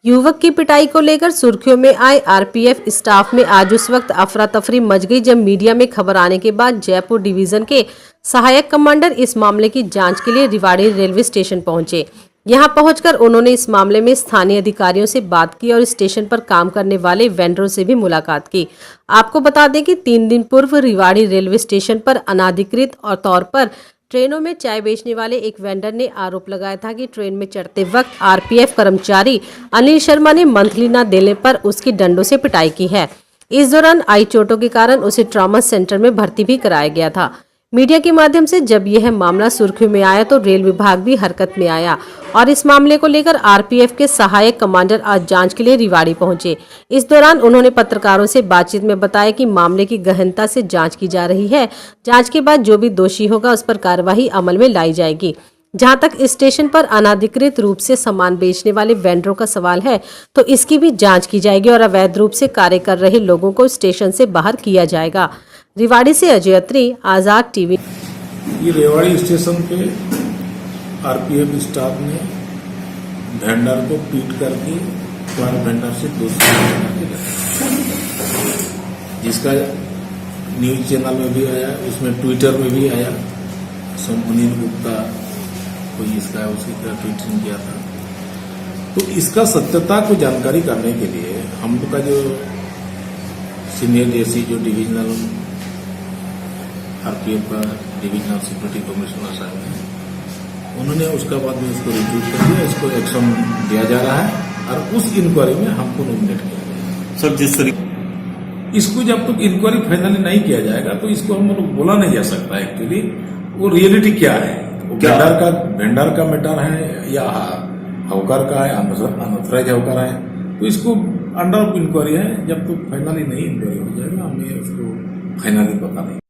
युवक की पिटाई को लेकर सुर्खियों में आए आरपीएफ स्टाफ में आज उस वक्त अफरा तफरी मच गई जब मीडिया में खबर आने के बाद जयपुर डिवीजन के सहायक कमांडर इस मामले की जांच के लिए रेवाड़ी रेलवे स्टेशन पहुंचे। यहां पहुंचकर उन्होंने इस मामले में स्थानीय अधिकारियों से बात की और स्टेशन पर काम करने वाले वेंडरों से भी मुलाकात की। आपको बता दें कि 3 दिन पूर्व रेवाड़ी रेलवे स्टेशन पर अनाधिकृत और तौर पर ट्रेनों में चाय बेचने वाले एक वेंडर ने आरोप लगाया था कि ट्रेन में चढ़ते वक्त आरपीएफ कर्मचारी अनिल शर्मा ने मंथली न देने पर उसकी डंडों से पिटाई की है। इस दौरान आई चोटों के कारण उसे ट्रॉमा सेंटर में भर्ती भी कराया गया था। मीडिया के माध्यम से जब यह मामला सुर्खियों में आया तो रेल विभाग भी हरकत में आया और इस मामले को लेकर आरपीएफ के सहायक कमांडर आज जांच के लिए रेवाड़ी पहुंचे। इस दौरान उन्होंने पत्रकारों से बातचीत में बताया कि मामले की गहनता से जांच की जा रही है। जांच के बाद जो भी दोषी होगा उस पर कार्रवाई अमल में लाई जाएगी। जहां तक स्टेशन पर अनाधिकृत रूप से सामान बेचने वाले वेंडरों का सवाल है तो इसकी भी जांच की जाएगी और अवैध रूप से कार्य कर रहे लोगों को स्टेशन से बाहर किया जाएगा। रेवाड़ी से अजय अत्री, आजाद टीवी। ये रेवाड़ी स्टेशन पे आरपीएफ स्टाफ ने वेंडर को पीट करके पर वेंडर से 200 जिसका न्यूज चैनल में भी आया, उसमें ट्विटर में भी आया। अनिल गुप्ता कोई इसका उसी का ट्वीटिंग किया था। तो इसका सत्यता को जानकारी करने के लिए हम लोग का जो सीनियर डीसी जो डिविजनल आरपीएफ का डिविजनल सिक्योरिटी कमिश्नर साहब हैं, उन्होंने उसका बाद में इसको रिव्यू कर दिया। इसको एक्शन दिया जा रहा है और उस इंक्वायरी में हमको नॉमिनेट किया गया। सर जिस तरीके इसको जब तक इंक्वायरी फाइनली नहीं किया जाएगा तो इसको हम लोग बोला नहीं जा सकता एक्चुअली वो रियलिटी क्या है। वेंडर का मैटर है या हवकर का है, अनऑथराइज हवकर है, तो इसको अंडर इंक्वायरी है। जब तक फाइनली नहीं इंक्वायरी हो जाएगा हमें उसको फाइनली पता नहीं।